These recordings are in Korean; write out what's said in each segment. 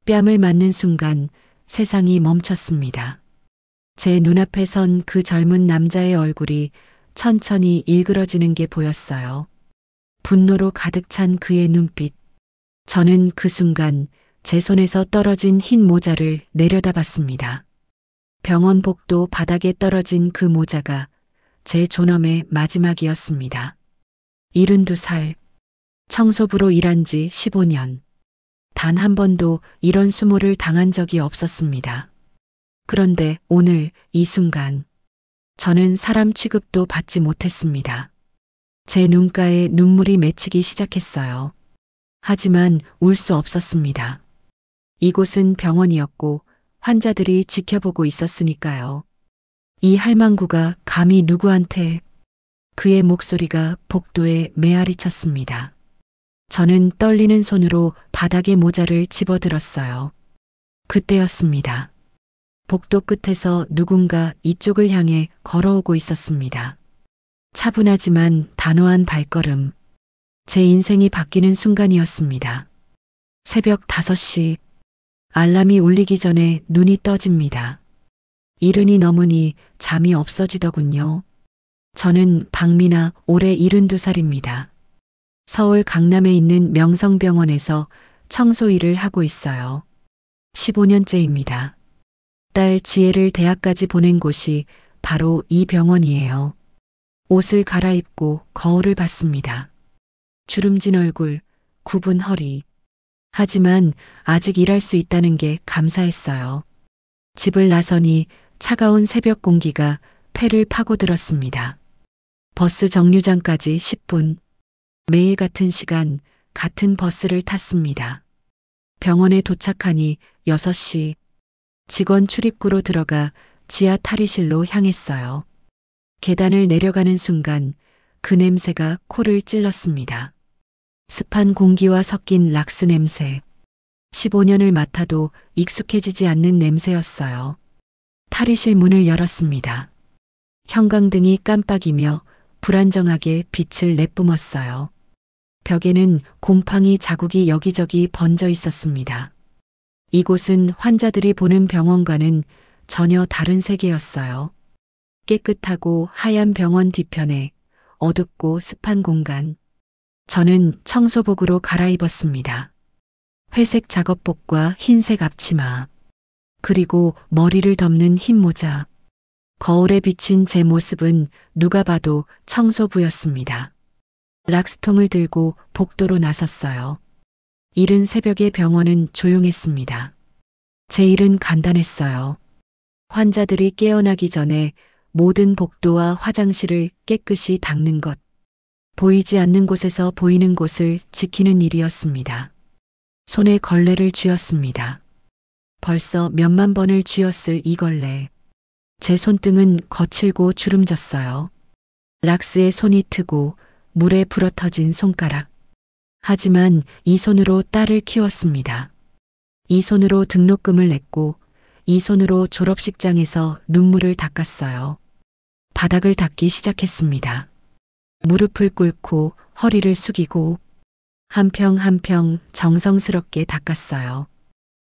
뺨을 맞는 순간 세상이 멈췄습니다. 제 눈앞에 선 그 젊은 남자의 얼굴이 천천히 일그러지는 게 보였어요. 분노로 가득 찬 그의 눈빛. 저는 그 순간 제 손에서 떨어진 흰 모자를 내려다봤습니다. 병원 복도 바닥에 떨어진 그 모자가 제 존엄의 마지막이었습니다. 72살. 청소부로 일한 지 15년. 단 한 번도 이런 수모를 당한 적이 없었습니다. 그런데 오늘 이 순간 저는 사람 취급도 받지 못했습니다. 제 눈가에 눈물이 맺히기 시작했어요. 하지만 울 수 없었습니다. 이곳은 병원이었고 환자들이 지켜보고 있었으니까요. 이 할망구가 감히 누구한테. 그의 목소리가 복도에 메아리 쳤습니다. 저는 떨리는 손으로 바닥에 모자를 집어들었어요. 그때였습니다. 복도 끝에서 누군가 이쪽을 향해 걸어오고 있었습니다. 차분하지만 단호한 발걸음. 제 인생이 바뀌는 순간이었습니다. 새벽 5시. 알람이 울리기 전에 눈이 떠집니다. 이른이 넘으니 잠이 없어지더군요. 저는 박미나 올해 72살입니다. 서울 강남에 있는 명성병원에서 청소 일을 하고 있어요. 15년째입니다. 딸 지혜를 대학까지 보낸 곳이 바로 이 병원이에요. 옷을 갈아입고 거울을 봤습니다. 주름진 얼굴, 굽은 허리. 하지만 아직 일할 수 있다는 게 감사했어요. 집을 나서니 차가운 새벽 공기가 폐를 파고들었습니다. 버스 정류장까지 10분. 매일 같은 시간, 같은 버스를 탔습니다. 병원에 도착하니 6시. 직원 출입구로 들어가 지하 탈의실로 향했어요. 계단을 내려가는 순간 그 냄새가 코를 찔렀습니다. 습한 공기와 섞인 락스 냄새. 15년을 맡아도 익숙해지지 않는 냄새였어요. 탈의실 문을 열었습니다. 형광등이 깜빡이며 불안정하게 빛을 내뿜었어요. 벽에는 곰팡이 자국이 여기저기 번져 있었습니다. 이곳은 환자들이 보는 병원과는 전혀 다른 세계였어요. 깨끗하고 하얀 병원 뒤편에 어둡고 습한 공간. 저는 청소복으로 갈아입었습니다. 회색 작업복과 흰색 앞치마. 그리고 머리를 덮는 흰 모자. 거울에 비친 제 모습은 누가 봐도 청소부였습니다. 락스통을 들고 복도로 나섰어요. 이른 새벽의 병원은 조용했습니다. 제 일은 간단했어요. 환자들이 깨어나기 전에 모든 복도와 화장실을 깨끗이 닦는 것. 보이지 않는 곳에서 보이는 곳을 지키는 일이었습니다. 손에 걸레를 쥐었습니다. 벌써 몇만 번을 쥐었을 이 걸레. 제 손등은 거칠고 주름졌어요. 락스에 손이 트고 물에 불어터진 손가락. 하지만 이 손으로 딸을 키웠습니다. 이 손으로 등록금을 냈고 이 손으로 졸업식장에서 눈물을 닦았어요. 바닥을 닦기 시작했습니다. 무릎을 꿇고 허리를 숙이고 한 평 한 평 정성스럽게 닦았어요.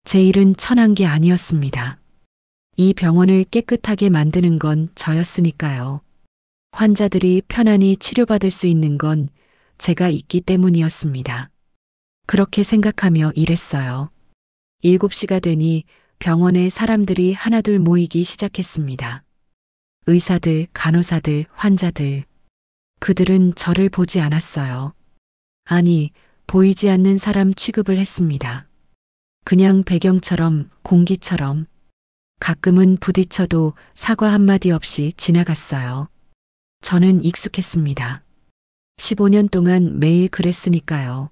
제 일은 천한 게 아니었습니다. 이 병원을 깨끗하게 만드는 건 저였으니까요. 환자들이 편안히 치료받을 수 있는 건 제가 있기 때문이었습니다. 그렇게 생각하며 일했어요. 7시가 되니 병원에 사람들이 하나둘 모이기 시작했습니다. 의사들, 간호사들, 환자들. 그들은 저를 보지 않았어요. 아니, 보이지 않는 사람 취급을 했습니다. 그냥 배경처럼, 공기처럼. 가끔은 부딪혀도 사과 한마디 없이 지나갔어요. 저는 익숙했습니다. 15년 동안 매일 그랬으니까요.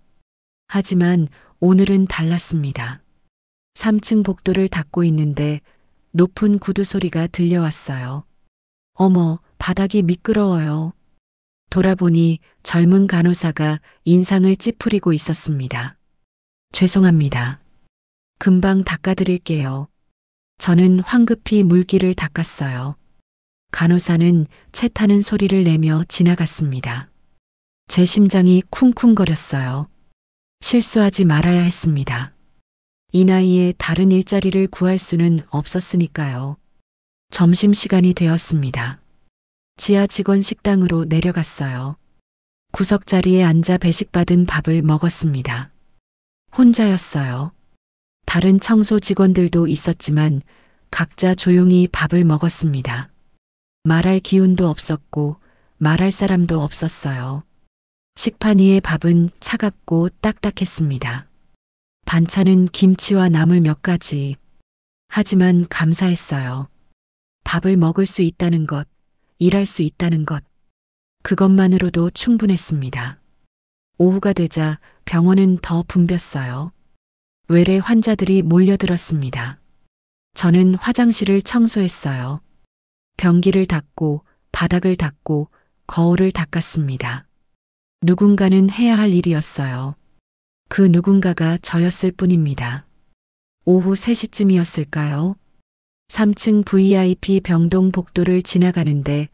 하지만 오늘은 달랐습니다. 3층 복도를 닦고 있는데 높은 구두 소리가 들려왔어요. 어머, 바닥이 미끄러워요. 돌아보니 젊은 간호사가 인상을 찌푸리고 있었습니다. 죄송합니다. 금방 닦아드릴게요. 저는 황급히 물기를 닦았어요. 간호사는 채 타는 소리를 내며 지나갔습니다. 제 심장이 쿵쿵거렸어요. 실수하지 말아야 했습니다. 이 나이에 다른 일자리를 구할 수는 없었으니까요. 점심시간이 되었습니다. 지하 직원 식당으로 내려갔어요. 구석자리에 앉아 배식받은 밥을 먹었습니다. 혼자였어요. 다른 청소 직원들도 있었지만 각자 조용히 밥을 먹었습니다. 말할 기운도 없었고 말할 사람도 없었어요. 식판 위의 밥은 차갑고 딱딱했습니다. 반찬은 김치와 나물 몇 가지. 하지만 감사했어요. 밥을 먹을 수 있다는 것, 일할 수 있다는 것. 그것만으로도 충분했습니다. 오후가 되자 병원은 더 붐볐어요. 외래 환자들이 몰려들었습니다. 저는 화장실을 청소했어요. 변기를 닦고 바닥을 닦고 거울을 닦았습니다. 누군가는 해야 할 일이었어요. 그 누군가가 저였을 뿐입니다. 오후 3시쯤이었을까요? 3층 VIP 병동 복도를 지나가는데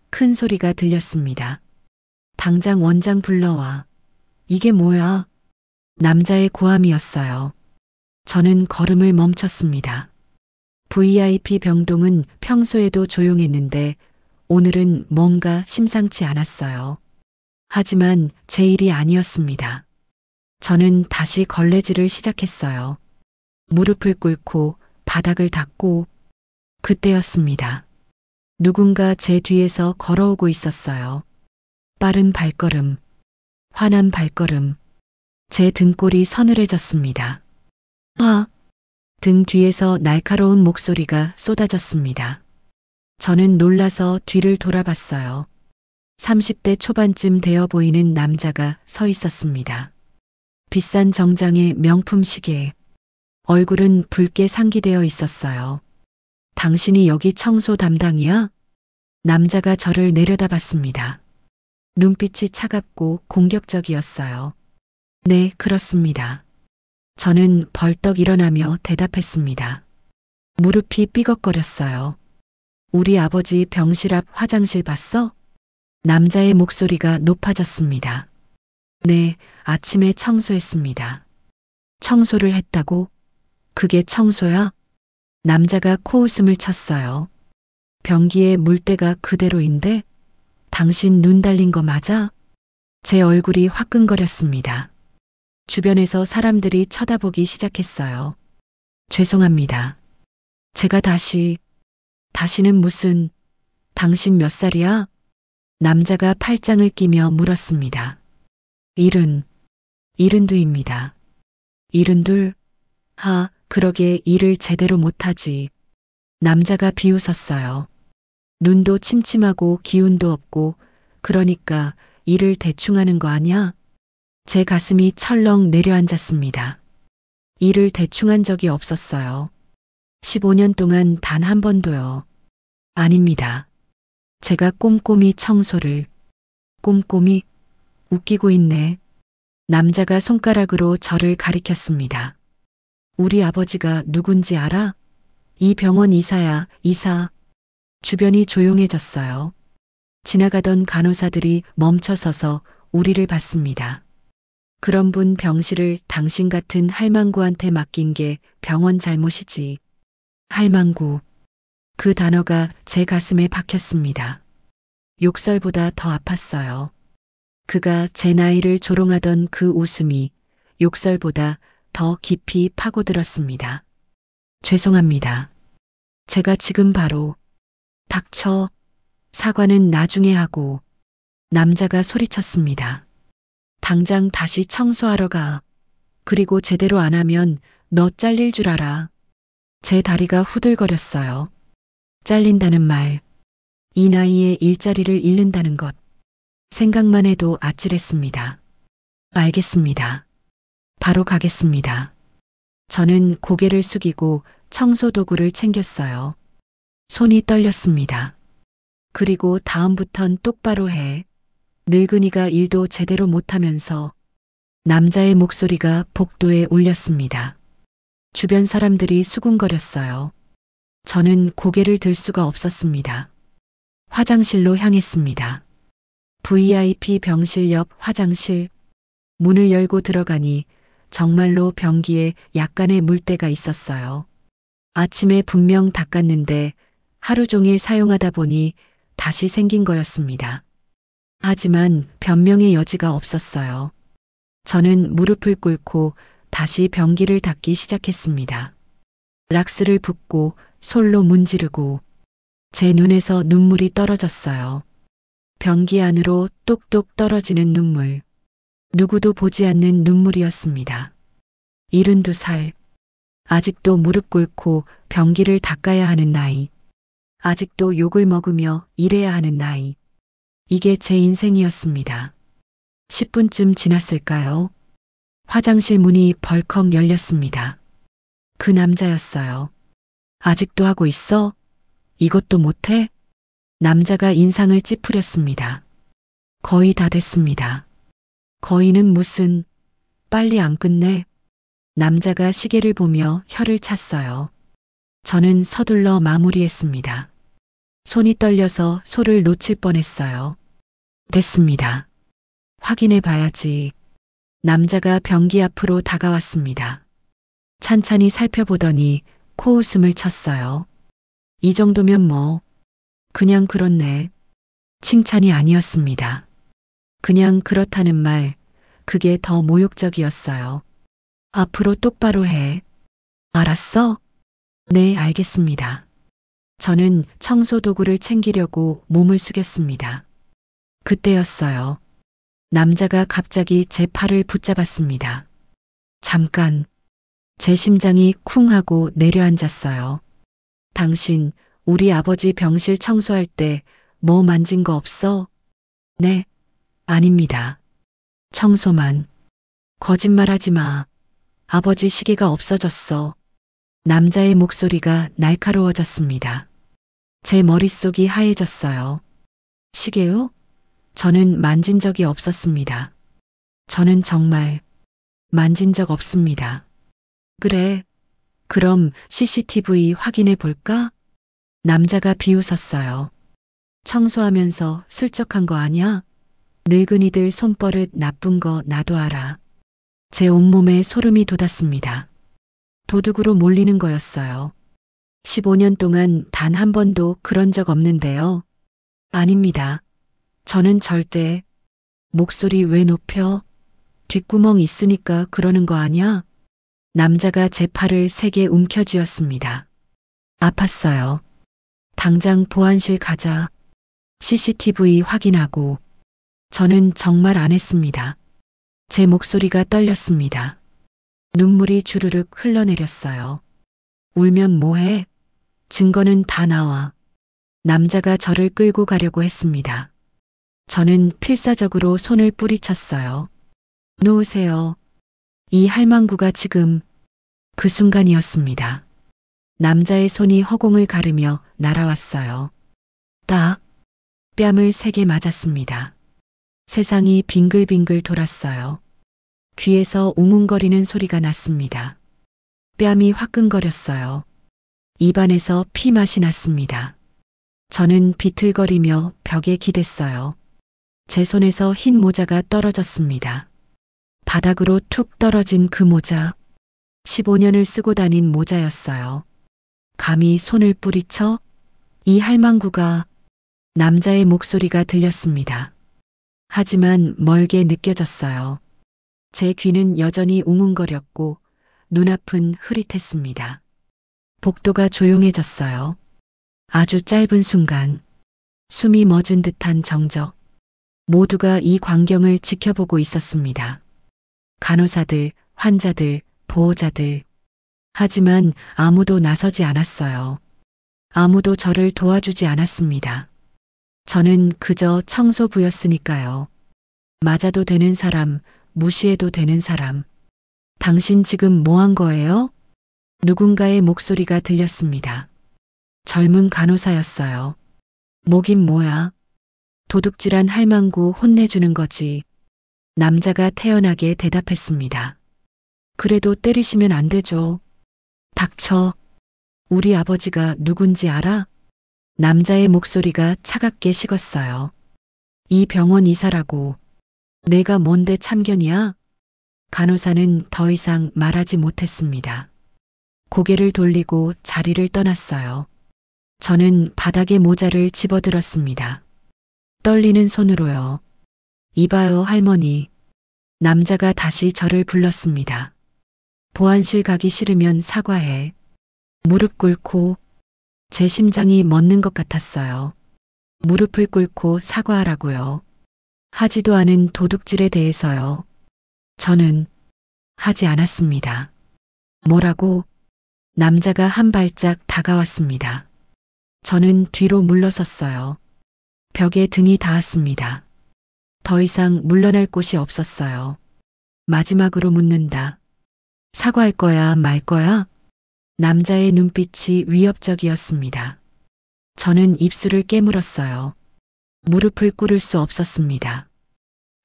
큰 소리가 들렸습니다. 당장 원장 불러와. 이게 뭐야? 남자의 고함이었어요. 저는 걸음을 멈췄습니다. VIP 병동은 평소에도 조용했는데 오늘은 뭔가 심상치 않았어요. 하지만 제 일이 아니었습니다. 저는 다시 걸레질을 시작했어요. 무릎을 꿇고 바닥을 닦고 그때였습니다. 누군가 제 뒤에서 걸어오고 있었어요. 빠른 발걸음, 환한 발걸음. 제 등골이 서늘해졌습니다. 아! 등 뒤에서 날카로운 목소리가 쏟아졌습니다. 저는 놀라서 뒤를 돌아봤어요. 30대 초반쯤 되어 보이는 남자가 서 있었습니다. 비싼 정장에 명품 시계, 얼굴은 붉게 상기되어 있었어요. 당신이 여기 청소 담당이야? 남자가 저를 내려다봤습니다. 눈빛이 차갑고 공격적이었어요. 네, 그렇습니다. 저는 벌떡 일어나며 대답했습니다. 무릎이 삐걱거렸어요. 우리 아버지 병실 앞 화장실 봤어? 남자의 목소리가 높아졌습니다. 네, 아침에 청소했습니다. 청소를 했다고? 그게 청소야? 남자가 코웃음을 쳤어요. 변기에 물때가 그대로인데? 당신 눈 달린 거 맞아? 제 얼굴이 화끈거렸습니다. 주변에서 사람들이 쳐다보기 시작했어요. 죄송합니다. 제가 다시는 무슨, 당신 몇 살이야? 남자가 팔짱을 끼며 물었습니다. 72입니다. 72? 그러게 일을 제대로 못하지. 남자가 비웃었어요. 눈도 침침하고 기운도 없고 그러니까 일을 대충 하는 거 아냐? 제 가슴이 철렁 내려앉았습니다. 일을 대충 한 적이 없었어요. 15년 동안 단 한 번도요. 아닙니다. 제가 꼼꼼히 청소를. 꼼꼼히? 웃기고 있네. 남자가 손가락으로 저를 가리켰습니다. 우리 아버지가 누군지 알아? 이 병원 이사야, 이사. 주변이 조용해졌어요. 지나가던 간호사들이 멈춰서서 우리를 봤습니다. 그런 분 병실을 당신 같은 할망구한테 맡긴 게 병원 잘못이지. 할망구. 그 단어가 제 가슴에 박혔습니다. 욕설보다 더 아팠어요. 그가 제 나이를 조롱하던 그 웃음이 욕설보다 더 깊이 파고들었습니다. 죄송합니다. 제가 지금 바로 닥쳐. 사과는 나중에 하고. 남자가 소리쳤습니다. 당장 다시 청소하러 가. 그리고 제대로 안 하면 너 잘릴 줄 알아. 제 다리가 후들거렸어요. 잘린다는 말. 이 나이에 일자리를 잃는다는 것. 생각만 해도 아찔했습니다. 알겠습니다. 바로 가겠습니다. 저는 고개를 숙이고 청소 도구를 챙겼어요. 손이 떨렸습니다. 그리고 다음부턴 똑바로 해. 늙은이가 일도 제대로 못하면서. 남자의 목소리가 복도에 울렸습니다. 주변 사람들이 수군거렸어요. 저는 고개를 들 수가 없었습니다. 화장실로 향했습니다. VIP 병실 옆 화장실. 문을 열고 들어가니 정말로 변기에 약간의 물때가 있었어요. 아침에 분명 닦았는데 하루 종일 사용하다 보니 다시 생긴 거였습니다. 하지만 변명의 여지가 없었어요. 저는 무릎을 꿇고 다시 변기를 닦기 시작했습니다. 락스를 붓고 솔로 문지르고 제 눈에서 눈물이 떨어졌어요. 변기 안으로 똑똑 떨어지는 눈물. 누구도 보지 않는 눈물이었습니다. 72살. 아직도 무릎 꿇고 변기를 닦아야 하는 나이. 아직도 욕을 먹으며 일해야 하는 나이. 이게 제 인생이었습니다. 10분쯤 지났을까요? 화장실 문이 벌컥 열렸습니다. 그 남자였어요. 아직도 하고 있어? 이것도 못해? 남자가 인상을 찌푸렸습니다. 거의 다 됐습니다. 거의는 무슨, 빨리 안 끝내? 남자가 시계를 보며 혀를 찼어요. 저는 서둘러 마무리했습니다. 손이 떨려서 소를 놓칠 뻔했어요. 됐습니다. 확인해 봐야지. 남자가 변기 앞으로 다가왔습니다. 찬찬히 살펴보더니 코웃음을 쳤어요. 이 정도면 뭐, 그냥 그렇네. 칭찬이 아니었습니다. 그냥 그렇다는 말, 그게 더 모욕적이었어요. 앞으로 똑바로 해. 알았어? 네, 알겠습니다. 저는 청소 도구를 챙기려고 몸을 숙였습니다. 그때였어요. 남자가 갑자기 제 팔을 붙잡았습니다. 잠깐. 제 심장이 쿵 하고 내려앉았어요. 당신, 우리 아버지 병실 청소할 때 뭐 만진 거 없어? 네. 아닙니다. 청소만. 거짓말하지 마. 아버지 시계가 없어졌어. 남자의 목소리가 날카로워졌습니다. 제 머릿속이 하얘졌어요. 시계요? 저는 만진 적이 없었습니다. 저는 정말 만진 적 없습니다. 그래. 그럼 CCTV 확인해 볼까? 남자가 비웃었어요. 청소하면서 슬쩍 한 거 아니야? 늙은이들 손버릇 나쁜 거 나도 알아. 제 온몸에 소름이 돋았습니다. 도둑으로 몰리는 거였어요. 15년 동안 단 한 번도 그런 적 없는데요. 아닙니다. 저는 절대. 목소리 왜 높여? 뒷구멍 있으니까 그러는 거 아니야? 남자가 제 팔을 세게 움켜쥐었습니다. 아팠어요. 당장 보안실 가자. CCTV 확인하고. 저는 정말 안 했습니다. 제 목소리가 떨렸습니다. 눈물이 주르륵 흘러내렸어요. 울면 뭐해? 증거는 다 나와. 남자가 저를 끌고 가려고 했습니다. 저는 필사적으로 손을 뿌리쳤어요. 놓으세요. 이 할망구가 지금 그 순간이었습니다. 남자의 손이 허공을 가르며 날아왔어요. 딱 뺨을 세게 맞았습니다. 세상이 빙글빙글 돌았어요. 귀에서 웅웅거리는 소리가 났습니다. 뺨이 화끈거렸어요. 입안에서 피맛이 났습니다. 저는 비틀거리며 벽에 기댔어요. 제 손에서 흰 모자가 떨어졌습니다. 바닥으로 툭 떨어진 그 모자. 15년을 쓰고 다닌 모자였어요. 감히 손을 뿌리쳐? 이 할망구가. 남자의 목소리가 들렸습니다. 하지만 멀게 느껴졌어요. 제 귀는 여전히 웅웅거렸고 눈앞은 흐릿했습니다. 복도가 조용해졌어요. 아주 짧은 순간, 숨이 멎은 듯한 정적. 모두가 이 광경을 지켜보고 있었습니다. 간호사들, 환자들, 보호자들. 하지만 아무도 나서지 않았어요. 아무도 저를 도와주지 않았습니다. 저는 그저 청소부였으니까요. 맞아도 되는 사람, 무시해도 되는 사람. 당신 지금 뭐 한 거예요? 누군가의 목소리가 들렸습니다. 젊은 간호사였어요. 뭐긴 뭐야. 도둑질한 할망구 혼내주는 거지. 남자가 태연하게 대답했습니다. 그래도 때리시면 안 되죠. 닥쳐. 우리 아버지가 누군지 알아? 남자의 목소리가 차갑게 식었어요. 이 병원 이사라고. 내가 뭔데 참견이야? 간호사는 더 이상 말하지 못했습니다. 고개를 돌리고 자리를 떠났어요. 저는 바닥에 모자를 집어들었습니다. 떨리는 손으로요. 이봐요, 할머니. 남자가 다시 저를 불렀습니다. 보안실 가기 싫으면 사과해. 무릎 꿇고 제 심장이 멎는 것 같았어요. 무릎을 꿇고 사과하라고요. 하지도 않은 도둑질에 대해서요. 저는 하지 않았습니다. 뭐라고? 남자가 한 발짝 다가왔습니다. 저는 뒤로 물러섰어요. 벽에 등이 닿았습니다. 더 이상 물러날 곳이 없었어요. 마지막으로 묻는다. 사과할 거야, 말 거야? 남자의 눈빛이 위협적이었습니다. 저는 입술을 깨물었어요. 무릎을 꿇을 수 없었습니다.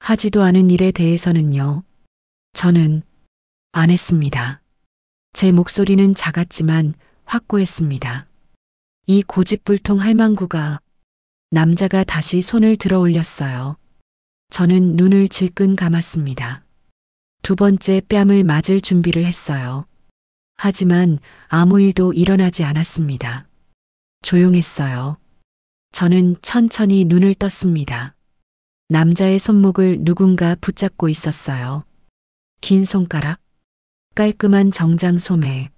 하지도 않은 일에 대해서는요. 저는 안 했습니다. 제 목소리는 작았지만 확고했습니다. 이 고집불통 할망구가. 남자가 다시 손을 들어 올렸어요. 저는 눈을 질끈 감았습니다. 두 번째 뺨을 맞을 준비를 했어요. 하지만 아무 일도 일어나지 않았습니다. 조용했어요. 저는 천천히 눈을 떴습니다. 남자의 손목을 누군가 붙잡고 있었어요. 긴 손가락, 깔끔한 정장 소매.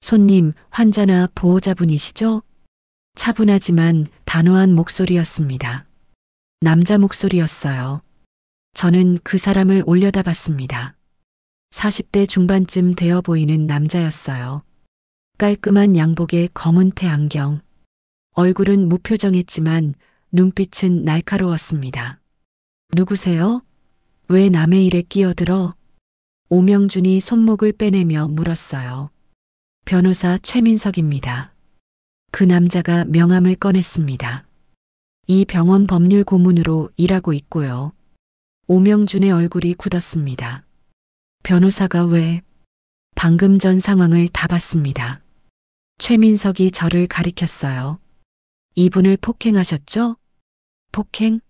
손님, 환자나 보호자분이시죠? 차분하지만 단호한 목소리였습니다. 남자 목소리였어요. 저는 그 사람을 올려다봤습니다. 40대 중반쯤 되어 보이는 남자였어요. 깔끔한 양복에 검은 테 안경. 얼굴은 무표정했지만 눈빛은 날카로웠습니다. 누구세요? 왜 남의 일에 끼어들어? 오명준이 손목을 빼내며 물었어요. 변호사 최민석입니다. 그 남자가 명함을 꺼냈습니다. 이 병원 법률 고문으로 일하고 있고요. 오명준의 얼굴이 굳었습니다. 변호사가 왜? 방금 전 상황을 다 봤습니다. 최민석이 저를 가리켰어요. 이분을 폭행하셨죠? 폭행?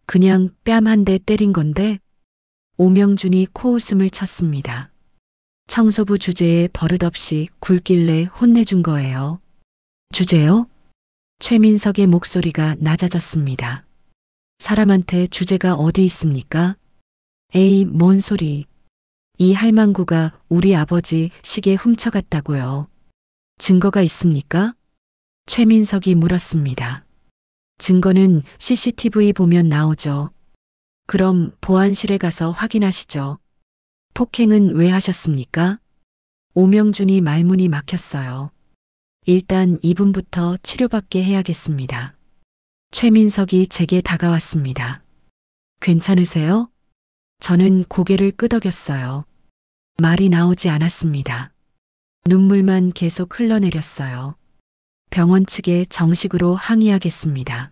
그냥 뺨 한 대 때린 건데. 오명준이 코웃음을 쳤습니다. 청소부 주제에 버릇없이 굴길래 혼내준 거예요. 주제요? 최민석의 목소리가 낮아졌습니다. 사람한테 주제가 어디 있습니까? 에이, 뭔 소리. 이 할망구가 우리 아버지 시계 훔쳐갔다고요. 증거가 있습니까? 최민석이 물었습니다. 증거는 CCTV 보면 나오죠. 그럼 보안실에 가서 확인하시죠. 폭행은 왜 하셨습니까? 오명준이 말문이 막혔어요. 일단 이분부터 치료받게 해야겠습니다. 최민석이 제게 다가왔습니다. 괜찮으세요? 저는 고개를 끄덕였어요. 말이 나오지 않았습니다. 눈물만 계속 흘러내렸어요. 병원 측에 정식으로 항의하겠습니다.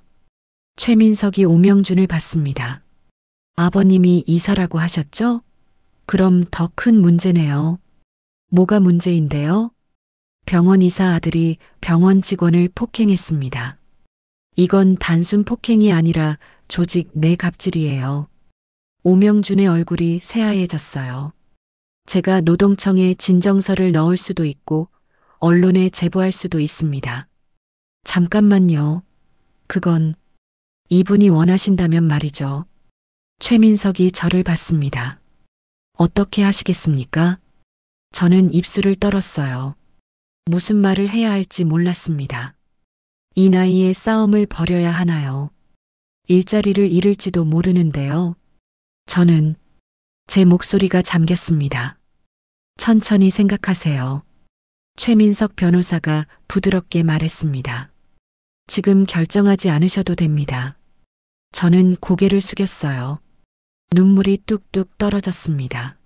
최민석이 오명준을 봤습니다. 아버님이 이사라고 하셨죠? 그럼 더 큰 문제네요. 뭐가 문제인데요? 병원 이사 아들이 병원 직원을 폭행했습니다. 이건 단순 폭행이 아니라 조직 내 갑질이에요. 오명준의 얼굴이 새하얘졌어요. 제가 노동청에 진정서를 넣을 수도 있고 언론에 제보할 수도 있습니다. 잠깐만요. 그건 이분이 원하신다면 말이죠. 최민석이 저를 봤습니다. 어떻게 하시겠습니까? 저는 입술을 떨었어요. 무슨 말을 해야 할지 몰랐습니다. 이 나이에 싸움을 벌여야 하나요? 일자리를 잃을지도 모르는데요. 저는 제 목소리가 잠겼습니다. 천천히 생각하세요. 최민석 변호사가 부드럽게 말했습니다. 지금 결정하지 않으셔도 됩니다. 저는 고개를 숙였어요. 눈물이 뚝뚝 떨어졌습니다.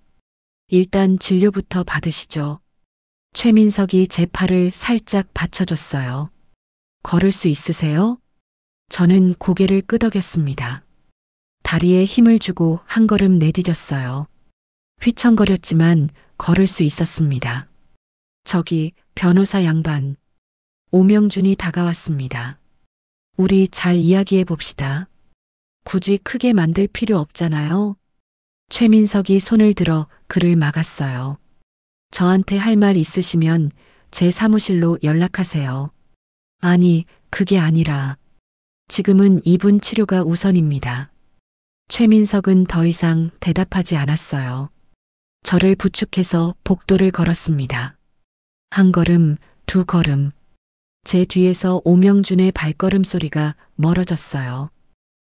일단 진료부터 받으시죠. 최민석이 제 팔을 살짝 받쳐줬어요. 걸을 수 있으세요? 저는 고개를 끄덕였습니다. 다리에 힘을 주고 한 걸음 내디뎠어요. 휘청거렸지만 걸을 수 있었습니다. 저기 변호사 양반. 오명준이 다가왔습니다. 우리 잘 이야기해 봅시다. 굳이 크게 만들 필요 없잖아요. 최민석이 손을 들어 그를 막았어요. 저한테 할 말 있으시면 제 사무실로 연락하세요. 아니, 그게 아니라 지금은 이분 치료가 우선입니다. 최민석은 더 이상 대답하지 않았어요. 저를 부축해서 복도를 걸었습니다. 한 걸음, 두 걸음. 제 뒤에서 오명준의 발걸음 소리가 멀어졌어요.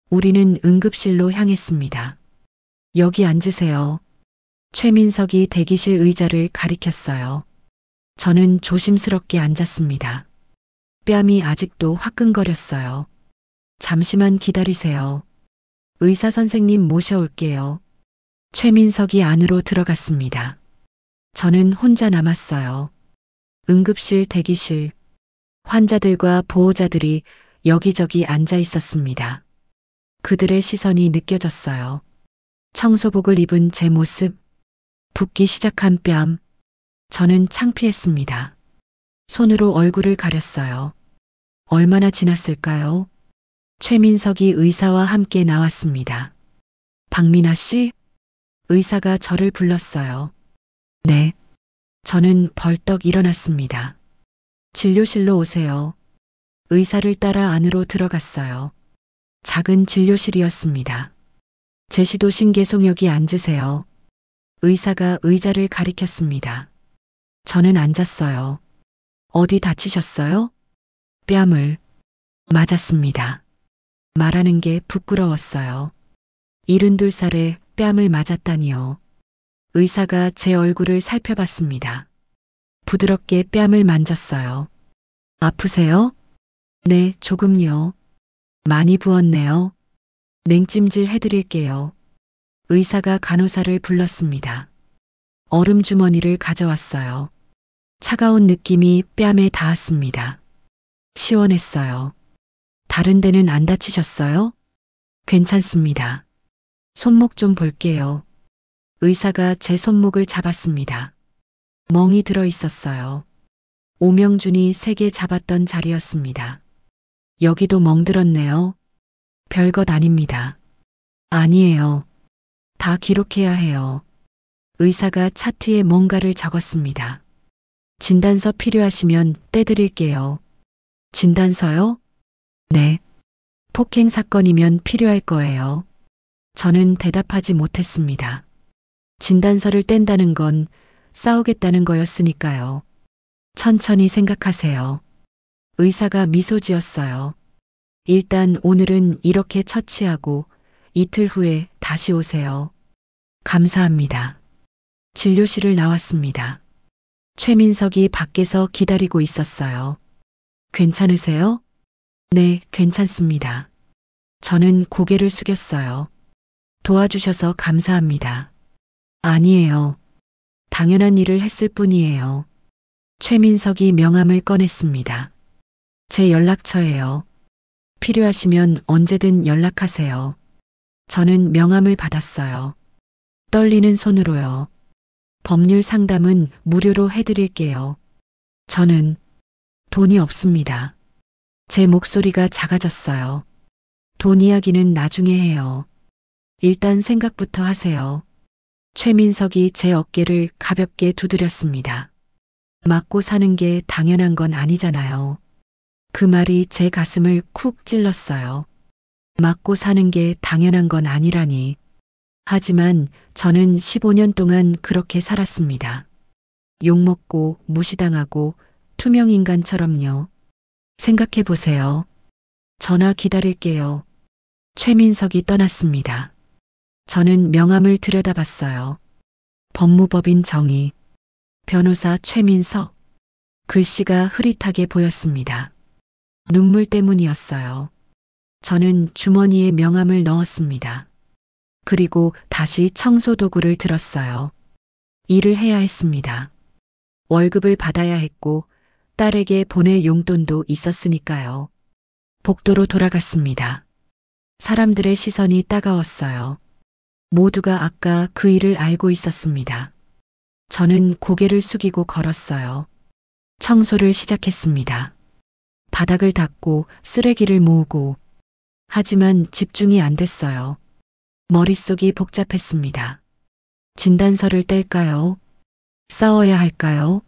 우리는 응급실로 향했습니다. 여기 앉으세요. 최민석이 대기실 의자를 가리켰어요. 저는 조심스럽게 앉았습니다. 뺨이 아직도 화끈거렸어요. 잠시만 기다리세요. 의사 선생님 모셔올게요. 최민석이 안으로 들어갔습니다. 저는 혼자 남았어요. 응급실 대기실. 환자들과 보호자들이 여기저기 앉아 있었습니다. 그들의 시선이 느껴졌어요. 청소복을 입은 제 모습, 붓기 시작한 뺨. 저는 창피했습니다. 손으로 얼굴을 가렸어요. 얼마나 지났을까요? 최민석이 의사와 함께 나왔습니다. 박민아 씨? 의사가 저를 불렀어요. 네. 저는 벌떡 일어났습니다. 진료실로 오세요. 의사를 따라 안으로 들어갔어요. 작은 진료실이었습니다. 제시도 신계속 여기 앉으세요. 의사가 의자를 가리켰습니다. 저는 앉았어요. 어디 다치셨어요? 뺨을 맞았습니다. 말하는 게 부끄러웠어요. 72살에 뺨을 맞았다니요. 의사가 제 얼굴을 살펴봤습니다. 부드럽게 뺨을 만졌어요. 아프세요? 네, 조금요. 많이 부었네요. 냉찜질 해드릴게요. 의사가 간호사를 불렀습니다. 얼음 주머니를 가져왔어요. 차가운 느낌이 뺨에 닿았습니다. 시원했어요. 다른 데는 안 다치셨어요? 괜찮습니다. 손목 좀 볼게요. 의사가 제 손목을 잡았습니다. 멍이 들어 있었어요. 오명준이 세게 잡았던 자리였습니다. 여기도 멍들었네요. 별것 아닙니다. 아니에요. 다 기록해야 해요. 의사가 차트에 뭔가를 적었습니다. 진단서 필요하시면 떼드릴게요. 진단서요? 네. 폭행 사건이면 필요할 거예요. 저는 대답하지 못했습니다. 진단서를 뗀다는 건 싸우겠다는 거였으니까요. 천천히 생각하세요. 의사가 미소 지었어요. 일단 오늘은 이렇게 처치하고 이틀 후에 다시 오세요. 감사합니다. 진료실을 나왔습니다. 최민석이 밖에서 기다리고 있었어요. 괜찮으세요? 네, 괜찮습니다. 저는 고개를 숙였어요. 도와주셔서 감사합니다. 아니에요. 당연한 일을 했을 뿐이에요. 최민석이 명함을 꺼냈습니다. 제 연락처예요. 필요하시면 언제든 연락하세요. 저는 명함을 받았어요. 떨리는 손으로요. 법률 상담은 무료로 해드릴게요. 저는 돈이 없습니다. 제 목소리가 작아졌어요. 돈 이야기는 나중에 해요. 일단 생각부터 하세요. 최민석이 제 어깨를 가볍게 두드렸습니다. 맞고 사는 게 당연한 건 아니잖아요. 그 말이 제 가슴을 쿡 찔렀어요. 맞고 사는 게 당연한 건 아니라니. 하지만 저는 15년 동안 그렇게 살았습니다. 욕먹고 무시당하고 투명인간처럼요. 생각해 보세요. 전화 기다릴게요. 최민석이 떠났습니다. 저는 명함을 들여다봤어요. 법무법인 정의. 변호사 최민석. 글씨가 흐릿하게 보였습니다. 눈물 때문이었어요. 저는 주머니에 명함을 넣었습니다. 그리고 다시 청소 도구를 들었어요. 일을 해야 했습니다. 월급을 받아야 했고 딸에게 보낼 용돈도 있었으니까요. 복도로 돌아갔습니다. 사람들의 시선이 따가웠어요. 모두가 아까 그 일을 알고 있었습니다. 저는 고개를 숙이고 걸었어요. 청소를 시작했습니다. 바닥을 닦고 쓰레기를 모으고. 하지만 집중이 안 됐어요. 머릿속이 복잡했습니다. 진단서를 뗄까요? 싸워야 할까요?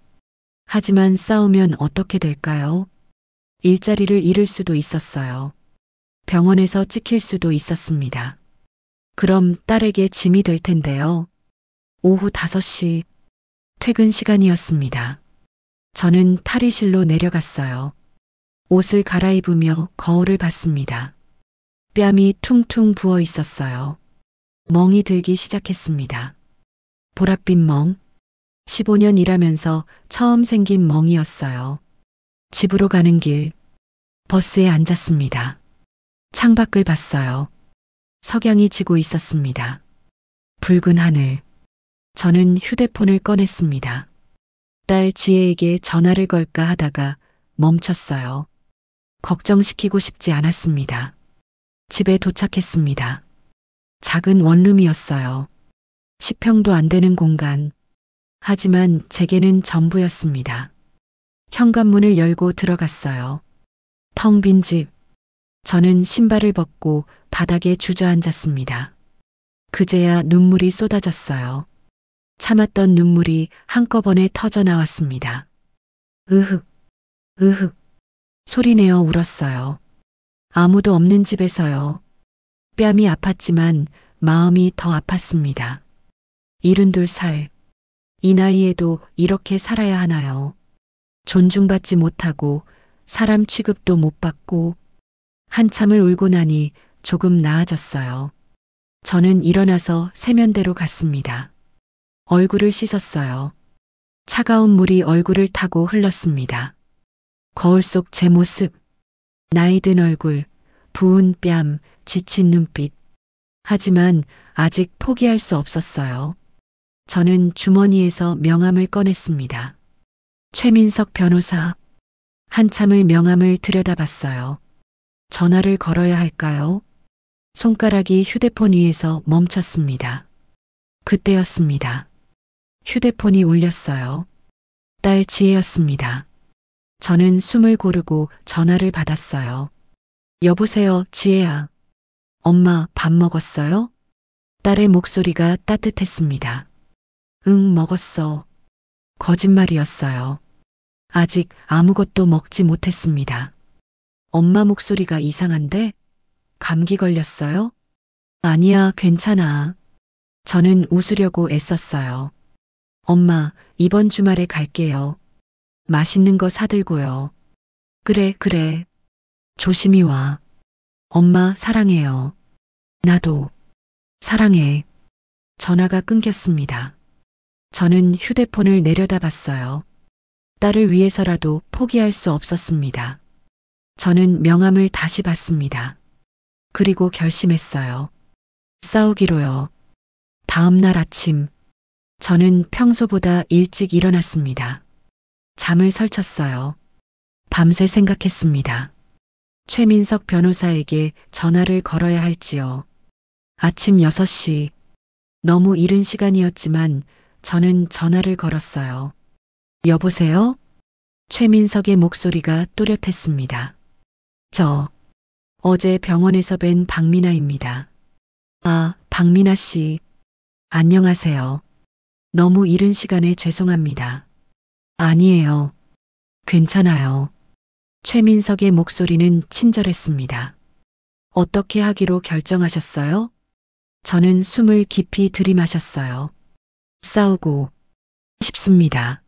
하지만 싸우면 어떻게 될까요? 일자리를 잃을 수도 있었어요. 병원에서 찍힐 수도 있었습니다. 그럼 딸에게 짐이 될 텐데요. 오후 5시 퇴근 시간이었습니다. 저는 탈의실로 내려갔어요. 옷을 갈아입으며 거울을 봤습니다. 뺨이 퉁퉁 부어 있었어요. 멍이 들기 시작했습니다. 보랏빛 멍. 15년 일하면서 처음 생긴 멍이었어요. 집으로 가는 길. 버스에 앉았습니다. 창밖을 봤어요. 석양이 지고 있었습니다. 붉은 하늘. 저는 휴대폰을 꺼냈습니다. 딸 지혜에게 전화를 걸까 하다가 멈췄어요. 걱정시키고 싶지 않았습니다. 집에 도착했습니다. 작은 원룸이었어요. 10평도 안 되는 공간. 하지만 제게는 전부였습니다. 현관문을 열고 들어갔어요. 텅 빈 집. 저는 신발을 벗고 바닥에 주저앉았습니다. 그제야 눈물이 쏟아졌어요. 참았던 눈물이 한꺼번에 터져 나왔습니다. 으흑, 으흑. 소리내어 울었어요. 아무도 없는 집에서요. 뺨이 아팠지만 마음이 더 아팠습니다. 72살. 이 나이에도 이렇게 살아야 하나요? 존중받지 못하고 사람 취급도 못 받고. 한참을 울고 나니 조금 나아졌어요. 저는 일어나서 세면대로 갔습니다. 얼굴을 씻었어요. 차가운 물이 얼굴을 타고 흘렀습니다. 거울 속 제 모습. 나이 든 얼굴, 부은 뺨, 지친 눈빛. 하지만 아직 포기할 수 없었어요. 저는 주머니에서 명함을 꺼냈습니다. 최민석 변호사. 한참을 명함을 들여다봤어요. 전화를 걸어야 할까요? 손가락이 휴대폰 위에서 멈췄습니다. 그때였습니다. 휴대폰이 울렸어요. 딸 지혜였습니다. 저는 숨을 고르고 전화를 받았어요. 여보세요, 지혜야. 엄마, 밥 먹었어요? 딸의 목소리가 따뜻했습니다. 응, 먹었어. 거짓말이었어요. 아직 아무것도 먹지 못했습니다. 엄마 목소리가 이상한데? 감기 걸렸어요? 아니야, 괜찮아. 저는 웃으려고 애썼어요. 엄마, 이번 주말에 갈게요. 맛있는 거 사들고요. 그래, 그래. 조심히 와. 엄마, 사랑해요. 나도. 사랑해. 전화가 끊겼습니다. 저는 휴대폰을 내려다봤어요. 딸을 위해서라도 포기할 수 없었습니다. 저는 명함을 다시 봤습니다. 그리고 결심했어요. 싸우기로요. 다음 날 아침, 저는 평소보다 일찍 일어났습니다. 잠을 설쳤어요. 밤새 생각했습니다. 최민석 변호사에게 전화를 걸어야 할지요. 아침 6시. 너무 이른 시간이었지만 저는 전화를 걸었어요. 여보세요? 최민석의 목소리가 또렷했습니다. 저, 어제 병원에서 뵌 박미나입니다. 아, 박미나 씨. 안녕하세요. 너무 이른 시간에 죄송합니다. 아니에요. 괜찮아요. 최민석의 목소리는 친절했습니다. 어떻게 하기로 결정하셨어요? 저는 숨을 깊이 들이마셨어요. 싸우고 싶습니다.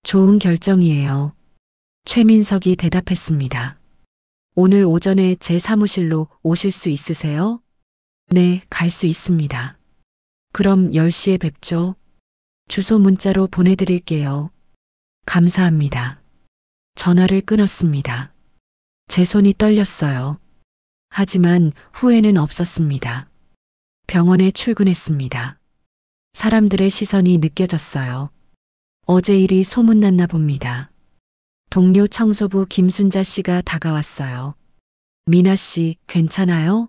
좋은 결정이에요. 최민석이 대답했습니다. 오늘 오전에 제 사무실로 오실 수 있으세요? 네, 갈 수 있습니다. 그럼 10시에 뵙죠. 주소 문자로 보내드릴게요. 감사합니다. 전화를 끊었습니다. 제 손이 떨렸어요. 하지만 후회는 없었습니다. 병원에 출근했습니다. 사람들의 시선이 느껴졌어요. 어제 일이 소문났나 봅니다. 동료 청소부 김순자 씨가 다가왔어요. 미나 씨, 괜찮아요?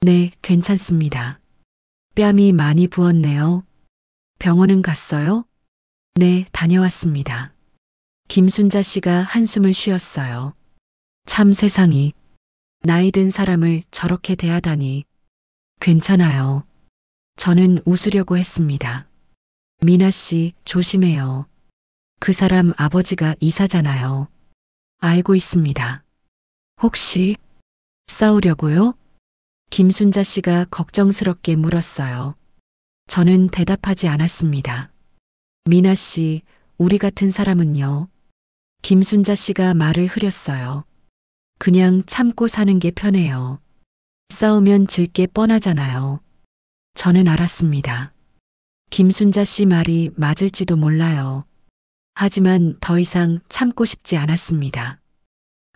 네, 괜찮습니다. 뺨이 많이 부었네요. 병원은 갔어요? 네, 다녀왔습니다. 김순자 씨가 한숨을 쉬었어요. 참 세상이, 나이 든 사람을 저렇게 대하다니. 괜찮아요. 저는 웃으려고 했습니다. 미나 씨, 조심해요. 그 사람 아버지가 이사잖아요. 알고 있습니다. 혹시 싸우려고요? 김순자 씨가 걱정스럽게 물었어요. 저는 대답하지 않았습니다. 미나 씨, 우리 같은 사람은요. 김순자 씨가 말을 흐렸어요. 그냥 참고 사는 게 편해요. 싸우면 질 게 뻔하잖아요. 저는 알았습니다. 김순자 씨 말이 맞을지도 몰라요. 하지만 더 이상 참고 싶지 않았습니다.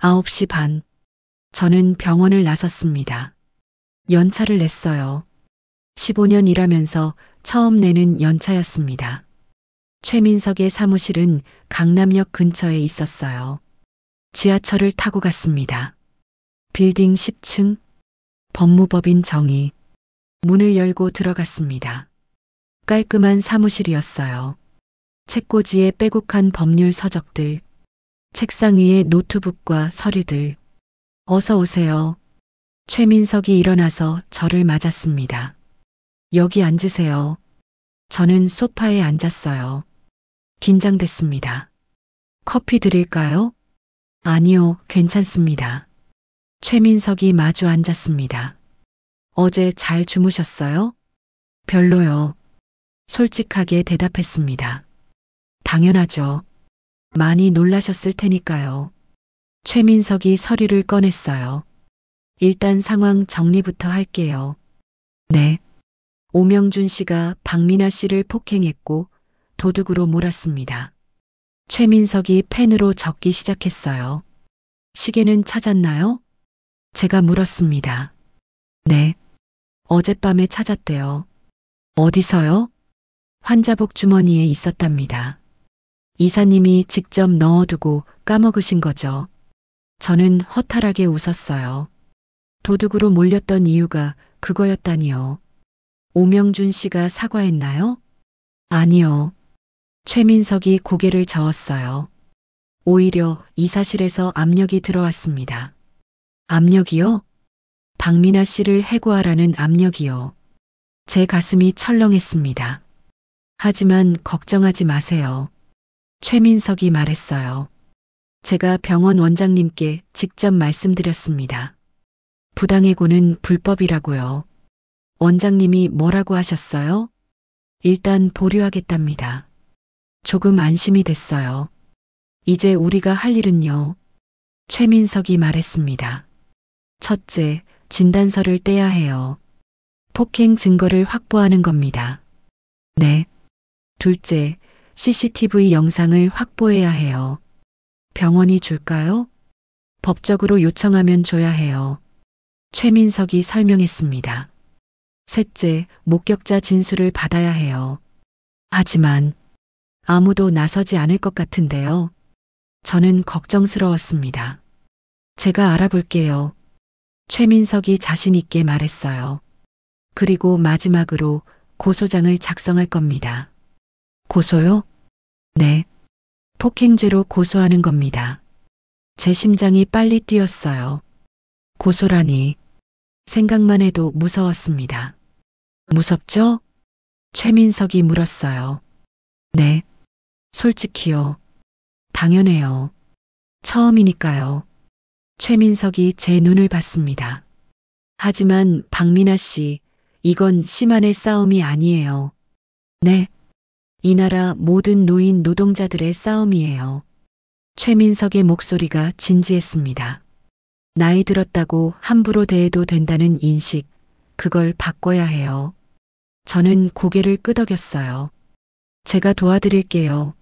9시 반. 저는 병원을 나섰습니다. 연차를 냈어요. 15년 일하면서 처음 내는 연차였습니다. 최민석의 사무실은 강남역 근처에 있었어요. 지하철을 타고 갔습니다. 빌딩 10층, 법무법인 정의. 문을 열고 들어갔습니다. 깔끔한 사무실이었어요. 책꽂이에 빼곡한 법률 서적들, 책상 위에 노트북과 서류들. 어서 오세요. 최민석이 일어나서 저를 맞았습니다. 여기 앉으세요. 저는 소파에 앉았어요. 긴장됐습니다. 커피 드릴까요? 아니요, 괜찮습니다. 최민석이 마주 앉았습니다. 어제 잘 주무셨어요? 별로요. 솔직하게 대답했습니다. 당연하죠. 많이 놀라셨을 테니까요. 최민석이 서류를 꺼냈어요. 일단 상황 정리부터 할게요. 네. 오명준 씨가 박미나 씨를 폭행했고 도둑으로 몰았습니다. 최민석이 펜으로 적기 시작했어요. 시계는 찾았나요? 제가 물었습니다. 네. 어젯밤에 찾았대요. 어디서요? 환자복 주머니에 있었답니다. 이사님이 직접 넣어두고 까먹으신 거죠. 저는 허탈하게 웃었어요. 도둑으로 몰렸던 이유가 그거였다니요. 오명준 씨가 사과했나요? 아니요. 최민석이 고개를 저었어요. 오히려 이사실에서 압력이 들어왔습니다. 압력이요? 박미나 씨를 해고하라는 압력이요. 제 가슴이 철렁했습니다. 하지만 걱정하지 마세요. 최민석이 말했어요. 제가 병원 원장님께 직접 말씀드렸습니다. 부당해고는 불법이라고요. 원장님이 뭐라고 하셨어요? 일단 보류하겠답니다. 조금 안심이 됐어요. 이제 우리가 할 일은요. 최민석이 말했습니다. 첫째, 진단서를 떼야 해요. 폭행 증거를 확보하는 겁니다. 네. 둘째, CCTV 영상을 확보해야 해요. 병원이 줄까요? 법적으로 요청하면 줘야 해요. 최민석이 설명했습니다. 셋째, 목격자 진술을 받아야 해요. 하지만 아무도 나서지 않을 것 같은데요. 저는 걱정스러웠습니다. 제가 알아볼게요. 최민석이 자신 있게 말했어요. 그리고 마지막으로 고소장을 작성할 겁니다. 고소요? 네. 폭행죄로 고소하는 겁니다. 제 심장이 빨리 뛰었어요. 고소라니. 생각만 해도 무서웠습니다. 무섭죠? 최민석이 물었어요. 네. 솔직히요. 당연해요. 처음이니까요. 최민석이 제 눈을 봤습니다. 하지만 박미나 씨, 이건 시만의 싸움이 아니에요. 네. 이 나라 모든 노인 노동자들의 싸움이에요. 최민석의 목소리가 진지했습니다. 나이 들었다고 함부로 대해도 된다는 인식, 그걸 바꿔야 해요. 저는 고개를 끄덕였어요. 제가 도와드릴게요.